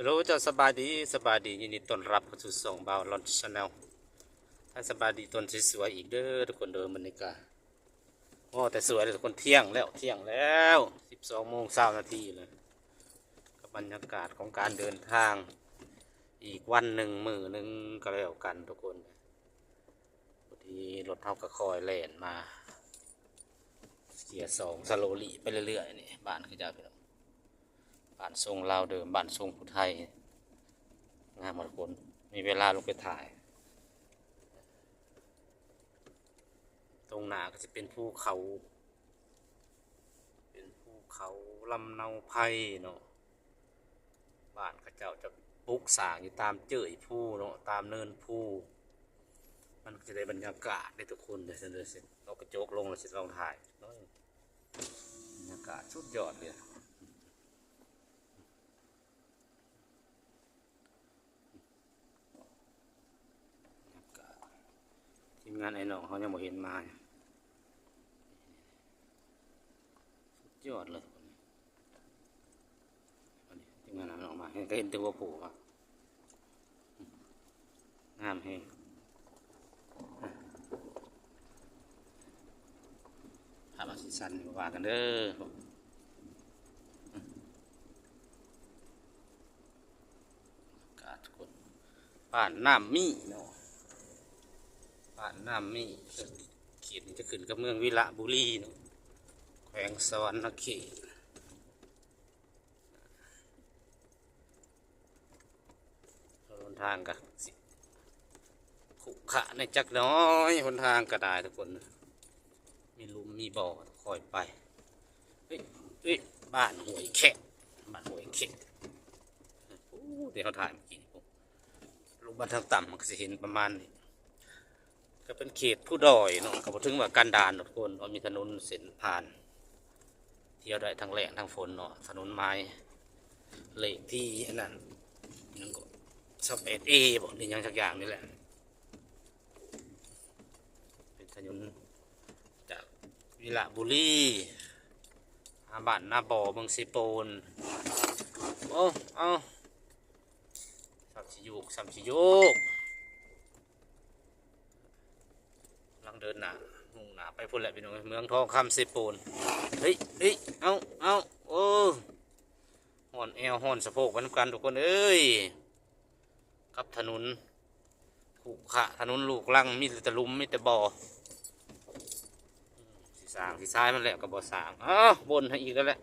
รู้จะสบายดียินดีต้อนรับเข้าสู่ส่องบ่าวลอนชาแนลถ้าสบายดีต้นสวยๆอีกเด้อทุกคนเดิมบรรยากาศโอ้แต่สวยเลยทุกคนเที่ยงแล้ว12:20เลยกับบรรยากาศของการเดินทางอีกวันหนึ่งมื้อหนึ่งก็แล้วกันทุกคนพอดีรถเท่ากับคอยแล่นมาเสียสองสโลลี่ไปเรื่อยๆนี่บ้านคือเจ้าพี่น้องบ้านทรงลาวเดิมบ้านทรงผู้ไทยงามหมดคนมีเวลาลงไปถ่าย ตรงหน้าก็จะเป็นภูเขา ลำเนาไพรเนาะบ้านเขาเจ้าจะปลูกสร้างอยู่ตามเจื่อยภูเนาะตามเนินภูมันจะได้บรรยากาศได้ทุกคนเลยสิเรากระโจกลงเราจะลองถ่ายบรรยากาศสุดยอดเลยทีมงานไอ้น้องเขายังไม่เห็นมาสุดยอดเลยทีมงานไอ้น้องมาเห็นตัวผูกงามแฮงถ้ามาสิสันว่ากันเด้ออากาศคนบ้านน้ำมีเนาะบ้านน้ำมีเขตจะขึ้นกับเมืองวิระบุรีเนาะแขวงสวรรณเขตหนทางกันขุขะในจักน้อยหนทางก็ได้ทุกคนมีลุมมีบ่อคอยไปเฮ้ยบ้านห้วยแขกเดี๋ยวเขาถ่ายเมื่อกี้ผมลงบ้านทางต่ำมันก็จะเห็นประมาณนี้ก็เป็นเขตผู้ดอยเนาะก็บ่ถึงว่ากันดารทุกคนมีถนนเส้นผ่านเที่ยวได้ทั้งแรงทั้งฝนเนาะถนนไม้เลขที่นั่นยังก็11Aบอกนี่ยังสักอย่างนี่แหละเป็นถนนจากวิระบุรีบ้านนาบ่อเมืองสิโปนเอาสัมชิโยกลังเดินหนามุ่งหนาไปพุ่นแหละพี่น้องเมืองทองคำสิโปนเฮ้ยเอาโอ้ห่อนแอวห่อนสะโพกกันทุกคนเอ้ยกับถนนขุขะถนนลูกลังมีแต่ลุมมีแต่บ่อสีสร้างสีซ้ายมันแหละกับบ่อสร้างบนให้อีกแล้วแหละ